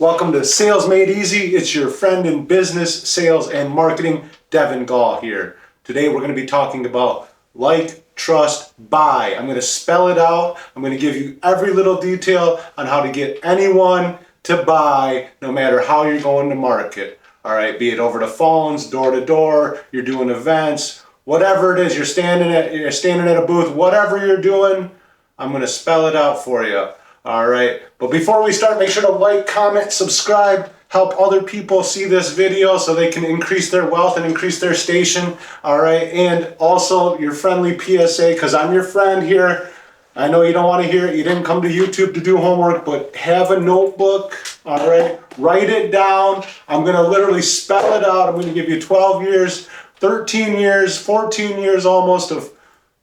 Welcome to Sales Made Easy. It's your friend in business, sales, and marketing, Devon Gall here. Today we're going to be talking about like, trust, buy. I'm going to spell it out. I'm going to give you every little detail on how to get anyone to buy, no matter how you're going to market. All right, be it over the phones, door to door, you're doing events, whatever it is, you're standing at a booth, whatever you're doing, I'm going to spell it out for you. All right, but before we start, make sure to like, comment, subscribe, help other people see this video so they can increase their wealth and increase their station. All right, and also your friendly PSA, because I'm your friend here. I know you don't want to hear it. You didn't come to YouTube to do homework, but have a notebook. All right, write it down. I'm going to literally spell it out. I'm going to give you 12 years, 13 years, 14 years almost of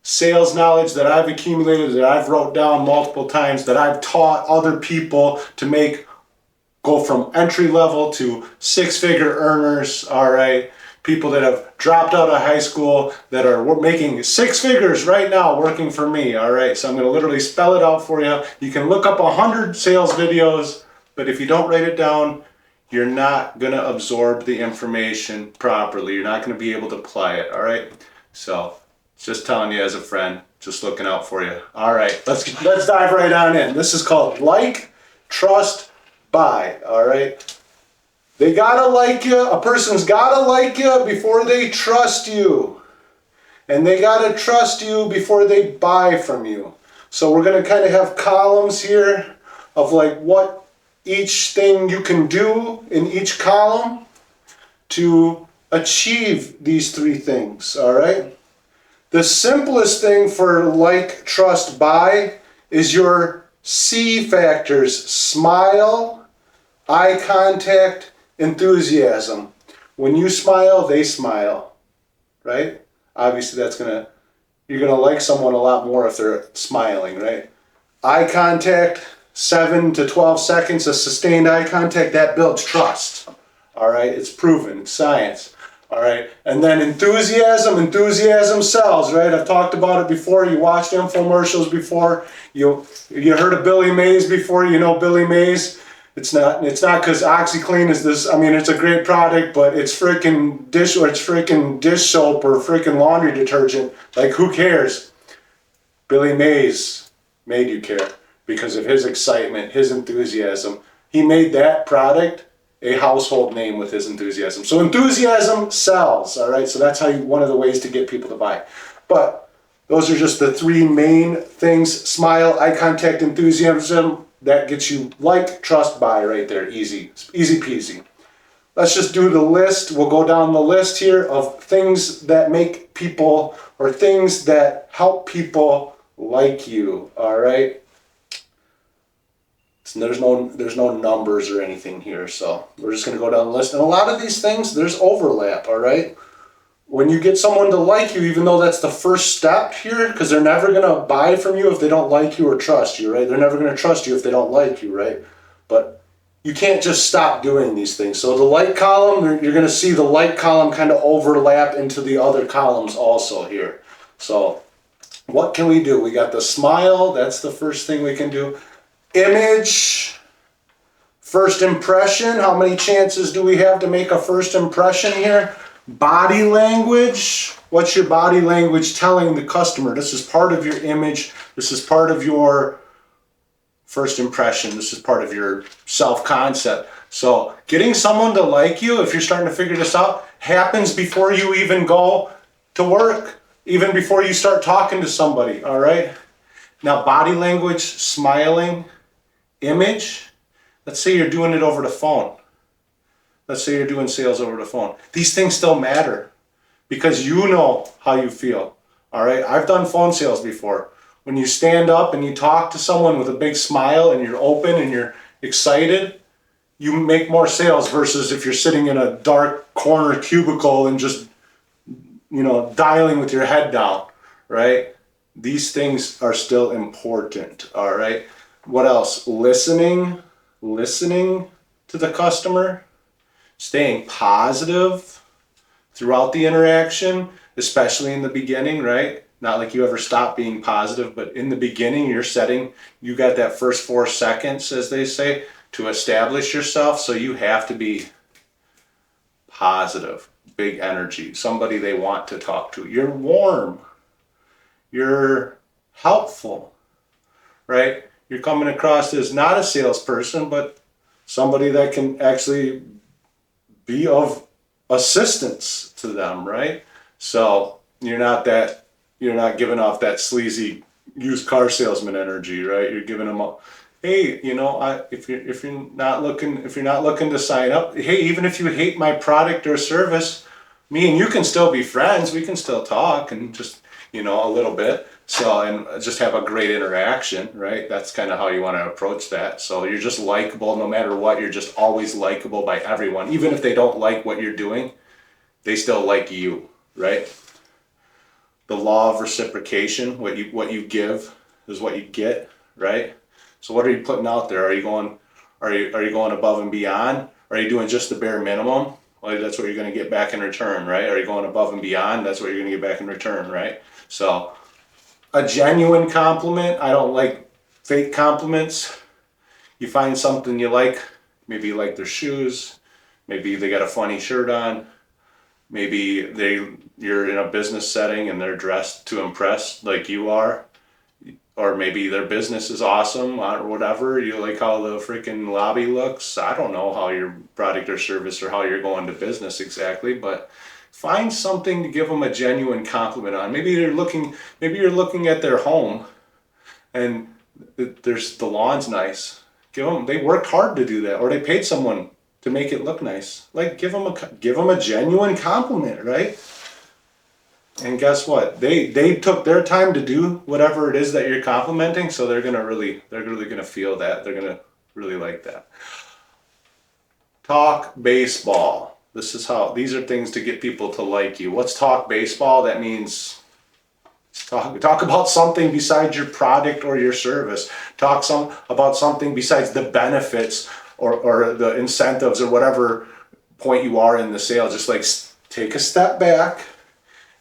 sales knowledge that I've accumulated, that I've wrote down multiple times, that I've taught other people to go from entry level to six-figure earners. All right, people that have dropped out of high school that are making six figures right now working for me. All right, so I'm going to literally spell it out for you. You can look up 100 sales videos, but if you don't write it down, you're not going to absorb the information properly. You're not going to be able to apply it. All right, so just telling you as a friend, just looking out for you. All right, let's dive right on in. This is called like, trust, buy. All right, they gotta like you. A person's gotta like you before they trust you, and they gotta trust you before they buy from you. So we're gonna kind of have columns here of like what each thing you can do in each column to achieve these three things. All right. The simplest thing for like, trust, buy is your C factors: smile, eye contact, enthusiasm. When you smile, they smile, right? Obviously you're gonna like someone a lot more if they're smiling, right? Eye contact, 7 to 12 seconds of sustained eye contact, that builds trust. All right, it's proven, it's science. All right, and then enthusiasm sells, right? I've talked about it before. You watched infomercials before. You heard of Billy Mays before. You know Billy Mays. It's not because OxyClean is this. I mean, it's a great product, but it's freaking dish soap or freaking laundry detergent. Like, who cares? Billy Mays made you care because of his excitement, his enthusiasm. He made that product a household name with his enthusiasm. So enthusiasm sells, all right? So that's one of the ways to get people to buy. But those are just the three main things: smile, eye contact, enthusiasm. That gets you like, trust, buy right there. Easy peasy. Let's just do the list. We'll go down the list here of things that make people, or things that help people like you, all right? There's no numbers or anything here, so we're just going to go down the list. And a lot of these things, there's overlap, all right? When you get someone to like you, even though that's the first step here, because they're never going to buy from you if they don't like you or trust you, right? They're never going to trust you if they don't like you, right? But you can't just stop doing these things. So the like column, you're going to see the like column kind of overlap into the other columns also here. So what can we do? We got the smile. That's the first thing we can do. Image, first impression. How many chances do we have to make a first impression here? Body language. What's your body language telling the customer? This is part of your image. This is part of your first impression. This is part of your self-concept. So getting someone to like you, if you're starting to figure this out, happens before you even go to work, even before you start talking to somebody, all right? Now, body language, smiling, image. Let's say you're doing it over the phone. Let's say you're doing sales over the phone. These things still matter because you know how you feel. All right. I've done phone sales before. When you stand up and you talk to someone with a big smile and you're open and you're excited, you make more sales versus if you're sitting in a dark corner cubicle and just, dialing with your head down, right? These things are still important. All right. What else? Listening to the customer, staying positive throughout the interaction, especially in the beginning, right? Not like you ever stop being positive, but in the beginning, you got that first 4 seconds, as they say, to establish yourself. So you have to be positive, big energy, somebody they want to talk to. You're warm, you're helpful, right? You're coming across as not a salesperson, but somebody that can actually be of assistance to them, right? So you're not giving off that sleazy used car salesman energy, right? You're giving them a, hey, if you're not looking to sign up, hey, even if you hate my product or service, me and you can still be friends. We can still talk and just, a little bit. So, and just have a great interaction, right? That's kind of how you want to approach that. So you're just likable no matter what. You're just always likable by everyone. Even if they don't like what you're doing, they still like you, right? The law of reciprocation, what you give is what you get, right? So what are you putting out there? Are you going above and beyond? Are you doing just the bare minimum? Well, that's what you're going to get back in return, right? Are you going above and beyond? That's what you're going to get back in return, right? So a genuine compliment, I don't like fake compliments. You find something you like, maybe you like their shoes, maybe they got a funny shirt on, maybe you're in a business setting and they're dressed to impress like you are, or maybe their business is awesome or whatever. You like how the freaking lobby looks. I don't know how your product or service or how you're going to business exactly, but find something to give them a genuine compliment on. Maybe you're looking at their home and the lawn's nice. They worked hard to do that, or they paid someone to make it look nice. Like give them a genuine compliment, right? And guess what? They took their time to do whatever it is that you're complimenting, so they're really gonna feel that. They're gonna really like that. Talk baseball. These are things to get people to like you. What's talk baseball? That means talk about something besides your product or your service. Talk about something besides the benefits or the incentives or whatever point you are in the sale. Just like take a step back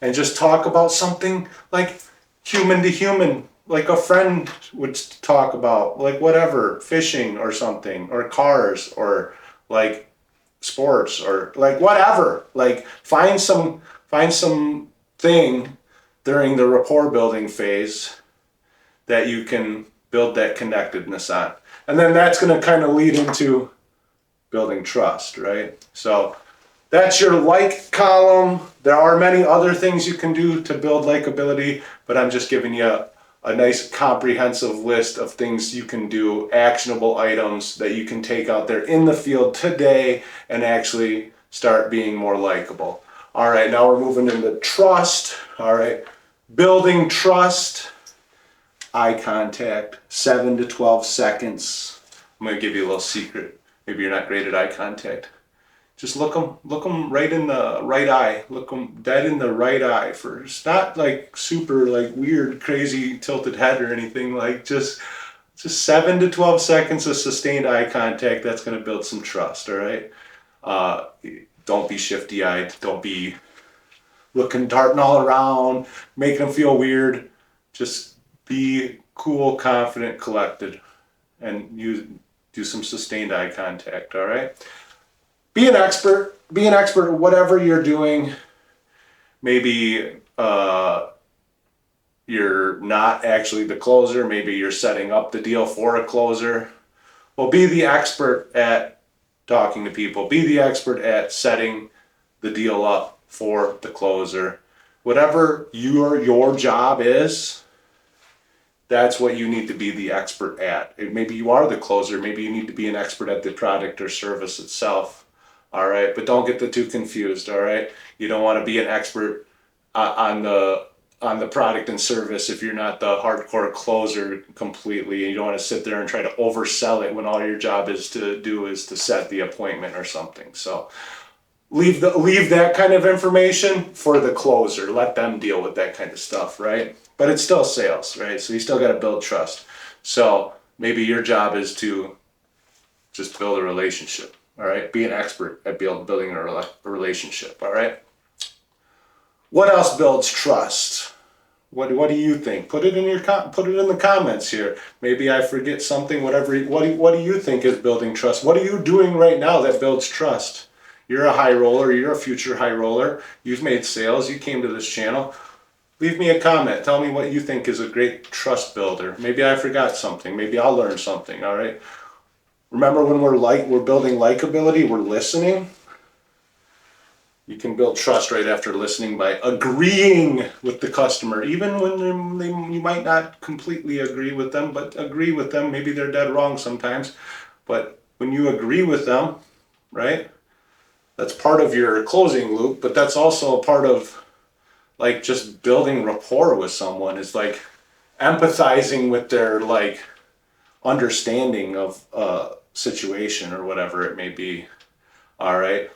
and just talk about something like human to human, like a friend would talk about, like whatever, fishing or something, or cars, or like sports, or like whatever. Like find some thing during the rapport building phase that you can build that connectedness on. And then that's going to kind of lead into building trust, right? So that's your like column. There are many other things you can do to build likability, but I'm just giving you a nice comprehensive list of things you can do, actionable items that you can take out there in the field today and actually start being more likable. All right, now we're moving into trust. All right, building trust, eye contact, 7 to 12 seconds. I'm gonna give you a little secret. Maybe you're not great at eye contact. Just look them right in the right eye. Look them dead in the right eye first. Not like super like weird, crazy tilted head or anything. Like just 7 to 12 seconds of sustained eye contact. That's going to build some trust. All right. Don't be shifty eyed. Don't be darting all around, making them feel weird. Just be cool, confident, collected, and do some sustained eye contact. All right. Be an expert at whatever you're doing. Maybe you're not actually the closer. Maybe you're setting up the deal for a closer. Well, be the expert at talking to people. Be the expert at setting the deal up for the closer. Whatever your job is, that's what you need to be the expert at. Maybe you are the closer. Maybe you need to be an expert at the product or service itself. All right, but don't get the two confused. All right, you don't want to be an expert on the product and service if you're not the hardcore closer completely, and you don't want to sit there and try to oversell it when all your job is to set the appointment or something. So leave that kind of information for the closer. Let them deal with that kind of stuff, right? But it's still sales, right? So you still got to build trust. So maybe your job is to just build a relationship. All right, be an expert at building a relationship. All right. What else builds trust? What do you think? Put it in put it in the comments here. Maybe I forget something. Whatever. What do you think is building trust? What are you doing right now that builds trust? You're a high roller. You're a future high roller. You've made sales. You came to this channel. Leave me a comment. Tell me what you think is a great trust builder. Maybe I forgot something. Maybe I'll learn something. All right. Remember when we're building likability, we're listening. You can build trust right after listening by agreeing with the customer, even when you might not completely agree with them, but agree with them. Maybe they're dead wrong sometimes, but when you agree with them, right? That's part of your closing loop, but that's also a part of like just building rapport with someone. Is like empathizing with their like understanding of a situation or whatever it may be. All right.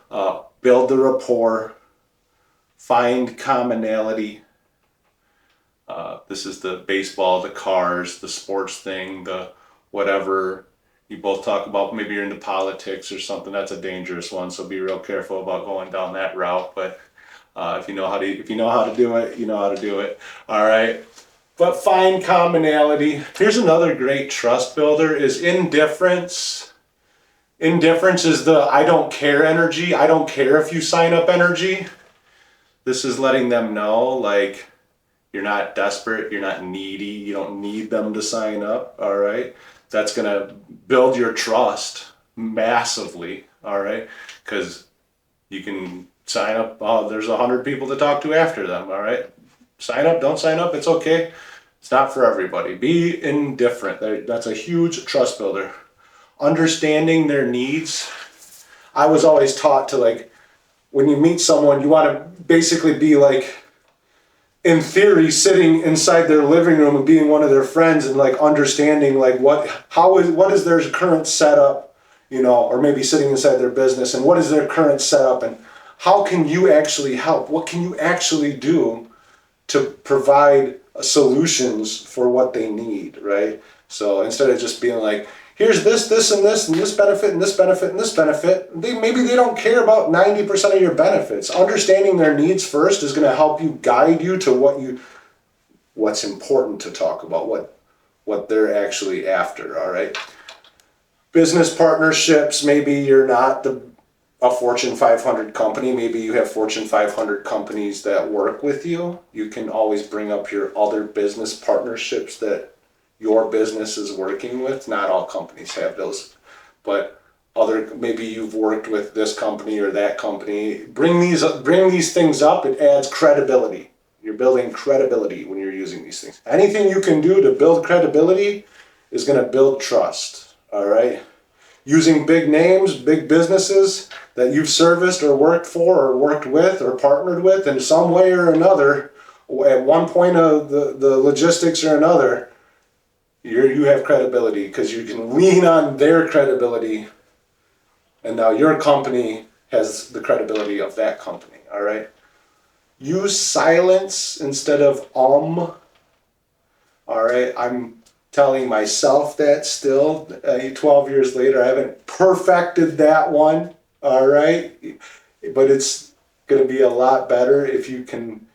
Build the rapport, find commonality. This is the baseball, the cars, the sports thing, the whatever you both talk about. Maybe you're into politics or something. That's a dangerous one, so be real careful about going down that route. But if you know how to do it, you know how to do it. All right. But find commonality. Here's another great trust builder: is indifference. Indifference is the I don't care energy. I don't care if you sign up energy. This is letting them know, like, you're not desperate, you're not needy, you don't need them to sign up, all right? That's going to build your trust massively, all right? Because you can sign up, oh, there's 100 people to talk to after them, all right? Sign up, don't sign up, it's okay. It's not for everybody. Be indifferent. That's a huge trust builder. Understanding their needs. I was always taught to, like, when you meet someone, you want to basically be like, in theory, sitting inside their living room and being one of their friends and like understanding like what is their current setup, or maybe sitting inside their business and what is their current setup and how can you actually help? What can you actually do to provide solutions for what they need, right? So instead of just being like, here's this, and this benefit, and this benefit, and this benefit. Maybe they don't care about 90% of your benefits. Understanding their needs first is going to help you guide you to what's important to talk about, what they're actually after, all right? Business partnerships, maybe you're not a Fortune 500 company. Maybe you have Fortune 500 companies that work with you. You can always bring up your other business partnerships that your business is working with. Not all companies have those, but maybe you've worked with this company or that company. Bring these things up. It adds credibility. You're building credibility when you're using these things. Anything you can do to build credibility is going to build trust. All right. Using big names, big businesses that you've serviced or worked for or worked with or partnered with in some way or another, at one point of the logistics or another, you have credibility because you can lean on their credibility, and now your company has the credibility of that company, all right? Use silence instead of all right? I'm telling myself that still, 12 years later. I haven't perfected that one, all right? But it's going to be a lot better if you can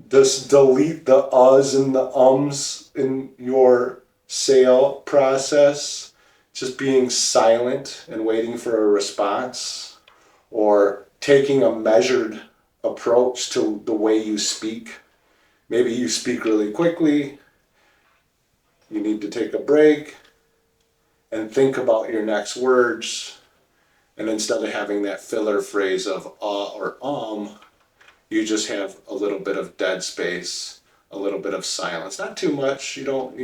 just delete the uhs and the ums in your sale process. Just being silent and waiting for a response, or taking a measured approach to the way you speak. Maybe you speak really quickly. You need to take a break and think about your next words. And instead of having that filler phrase of or you just have a little bit of dead space, a little bit of silence. Not too much. You don't,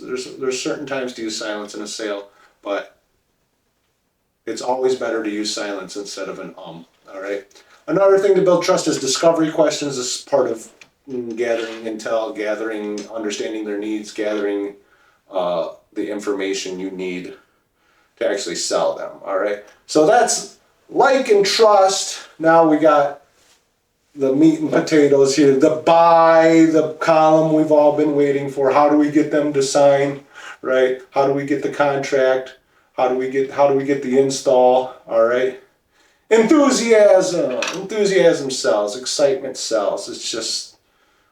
there's certain times to use silence in a sale, but it's always better to use silence instead of an all right? Another thing to build trust is discovery questions. This is part of gathering intel, understanding their needs, gathering the information you need to actually sell them, all right? So that's like and trust. Now we got the meat and potatoes here, the buy, the column we've all been waiting for. How do we get them to sign, right? How do we get the contract? How do we get the install, all right? Enthusiasm sells, excitement sells. It's just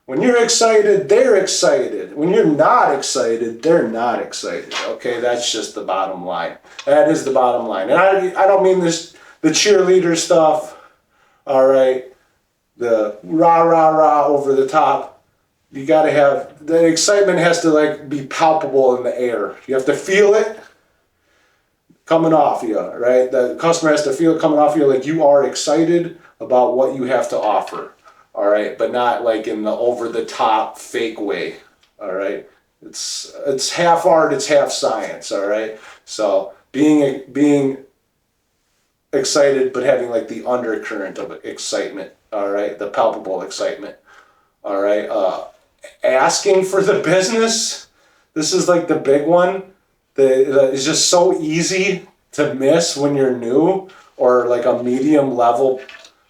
When you're excited, they're excited. When you're not excited, they're not excited. Okay, that's just the bottom line. That is the bottom line. And I don't mean this, the cheerleader stuff, all right, the rah, rah, rah over the top. You got to have, the excitement has to like be palpable in the air. You have to feel it coming off you, right? The customer has to feel it coming off you like you are excited about what you have to offer. All right, but not like in the over-the-top fake way. All right, it's half art, it's half science. All right, so being excited, but having like the undercurrent of excitement. All right, the palpable excitement. All right, asking for the business. This is like the big one. That is just so easy to miss when you're new or like a medium level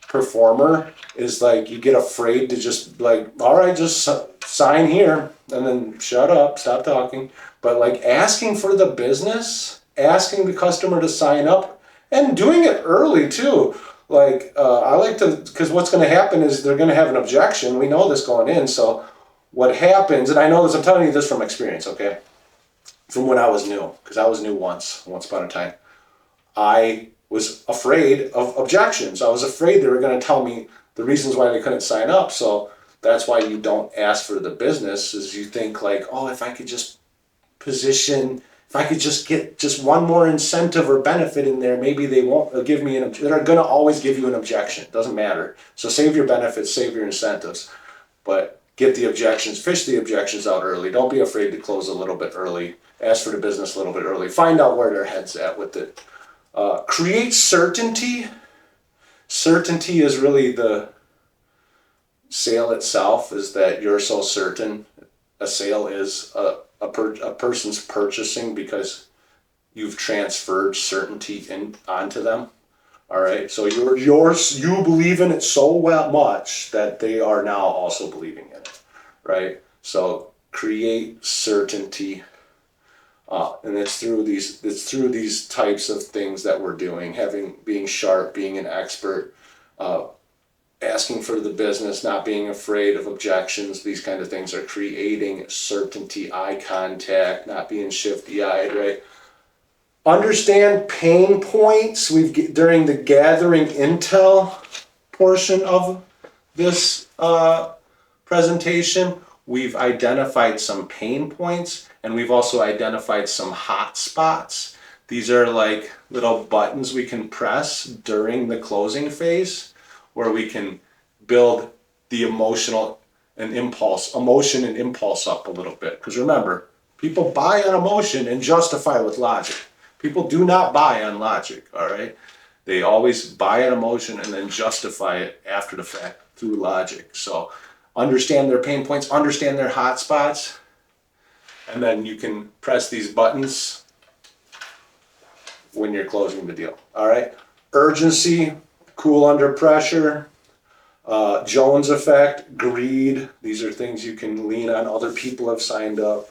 performer. Is like you get afraid to just like, all right, just sign here and then shut up, stop talking. But like asking for the business, asking the customer to sign up and doing it early too. Like I like to, because what's going to happen is they're going to have an objection. We know this going in. So what happens, and I know this, I'm telling you this from experience, okay? From when I was new, because I was new once upon a time. I was afraid of objections. I was afraid they were going to tell me the reasons why they couldn't sign up. So that's why you don't ask for the business, is you think like, oh, if I could just position, if I could just get just one more incentive or benefit in there, maybe they won't give me they're going to always give you an objection. Doesn't matter. So save your benefits, save your incentives, but get the objections, fish the objections out early. Don't be afraid to close a little bit early. Ask for the business a little bit early. Find out where their head's at with it. Create certainty. Certainty is really the sale itself, is that you're so certain. A sale is a person's purchasing because you've transferred certainty onto them. All right, so you believe in it so much that they are now also believing in it, right? So create certainty. And it's through these types of things that we're doing, being sharp, being an expert, asking for the business, not being afraid of objections. These kind of things are creating certainty, eye contact, not being shifty-eyed, right? Understand pain points. During the gathering intel portion of this presentation, we've identified some pain points. And we've also identified some hot spots. These are like little buttons we can press during the closing phase where we can build the emotion and impulse up a little bit. Because remember, people buy on emotion and justify with logic. People do not buy on logic, all right? They always buy on emotion and then justify it after the fact through logic. So understand their pain points, understand their hot spots, and then you can press these buttons when you're closing the deal. All right. Urgency, cool under pressure, Jones effect, greed. These are things you can lean on. Other people have signed up.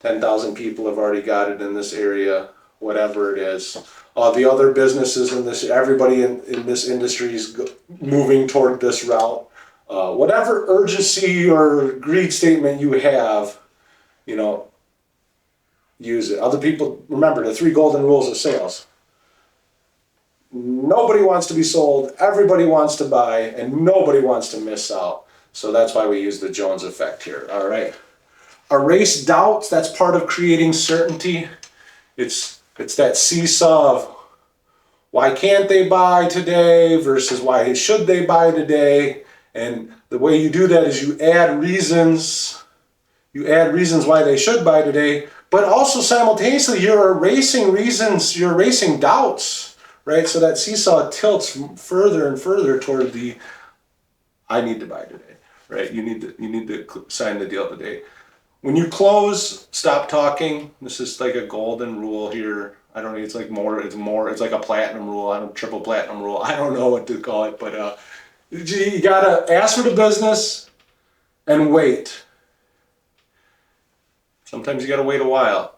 10,000 people have already got it in this area, whatever it is. The other businesses in this, everybody in this industry is moving toward this route. Whatever urgency or greed statement you have, use it. Other people, remember the 3 golden rules of sales. Nobody wants to be sold, everybody wants to buy, and nobody wants to miss out. So that's why we use the Jones effect here, all right? Erase doubts, that's part of creating certainty. It's that seesaw of why can't they buy today versus why should they buy today. And the way you do that is you add reasons why they should buy today, but also simultaneously you're erasing reasons, you're erasing doubts, right? So that seesaw tilts further and further toward the I need to buy today, right? You need to sign the deal today. When you close, stop talking. This is like a golden rule here. I don't know, it's like a platinum rule, triple platinum rule. I don't know what to call it, but you gotta ask for the business and wait. Sometimes you gotta wait a while,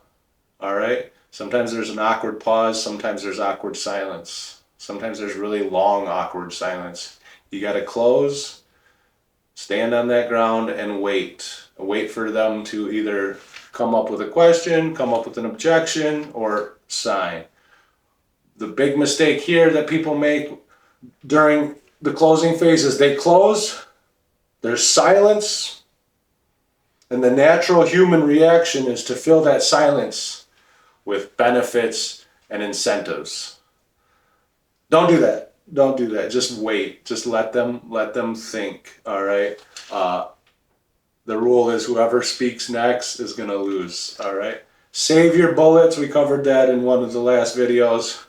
all right? Sometimes there's an awkward pause, sometimes there's awkward silence. Sometimes there's really long, awkward silence. You gotta close, Stand on that ground and wait. Wait for them to either come up with a question, come up with an objection, or sign. The big mistake here that people make during the closing phase is they close, there's silence, and the natural human reaction is to fill that silence with benefits and incentives. Don't do that. Don't do that. Just wait. Just let them think. All right. The rule is whoever speaks next is going to lose. All right. Save your bullets. We covered that in one of the last videos.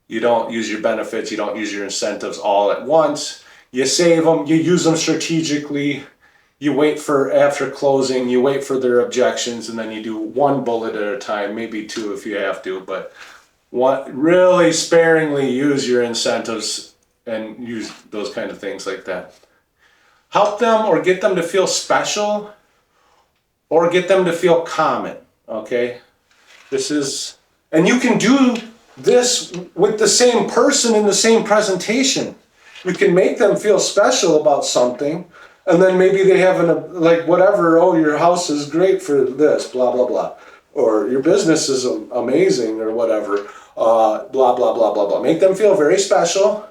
You don't use your benefits. You don't use your incentives all at once. You save them. You use them strategically. You wait for after closing. You wait for their objections, and then you do one bullet at a time, maybe two if you have to, but really sparingly use your incentives and use those kind of things like that. Help them or get them to feel special or get them to feel common, okay? And you can do this with the same person in the same presentation. You can make them feel special about something, and then maybe they have oh, your house is great for this, blah, blah, blah. Or your business is amazing or whatever, blah, blah, blah, blah, blah. Make them feel very special,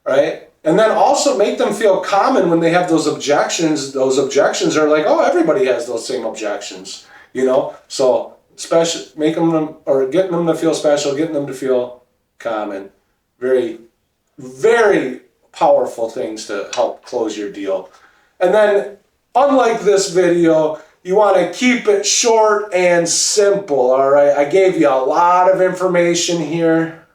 right? And then also make them feel common when they have those objections. Those objections are like, oh, everybody has those same objections, So special, getting them to feel special, getting them to feel common. Very, very powerful things to help close your deal. And then, unlike this video, you want to keep it short and simple, all right? I gave you a lot of information here.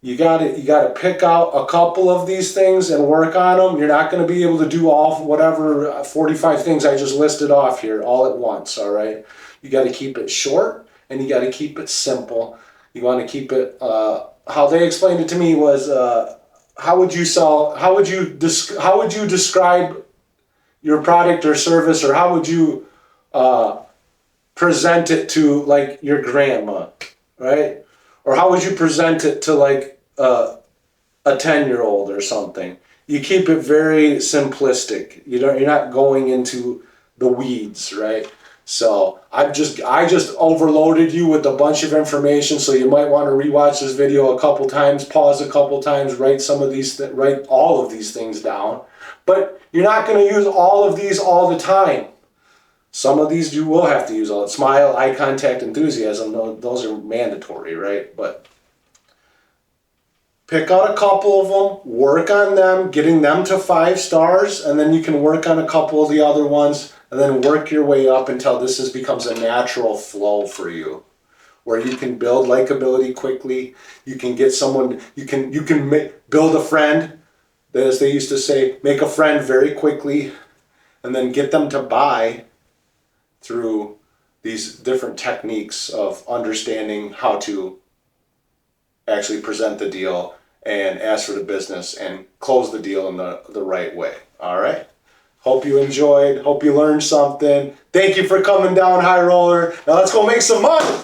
You got to pick out a couple of these things and work on them. You're not going to be able to do all 45 things I just listed off here all at once, all right? You got to keep it short and you got to keep it simple. You want to keep it, how they explained it to me was, how would you describe your product or service, or how would you present it to like your grandma, right? Or how would you present it to like a 10-year-old or something? You keep it very simplistic. You're not going into the weeds, right? So I just overloaded you with a bunch of information, so you might want to rewatch this video a couple times, pause a couple times, write all of these things down. But you're not going to use all of these all the time. Some of these you will have to use all. Smile, eye contact, enthusiasm, those are mandatory, right? But pick out a couple of them, work on them, getting them to 5 stars, and then you can work on a couple of the other ones, and then work your way up until becomes a natural flow for you, where you can build likability quickly. You can get someone, you can build a friend, as they used to say, make a friend very quickly, and then get them to buy through these different techniques of understanding how to actually present the deal and ask for the business and close the deal in the right way. All right? Hope you enjoyed. Hope you learned something. Thank you for coming down, High Roller. Now let's go make some money.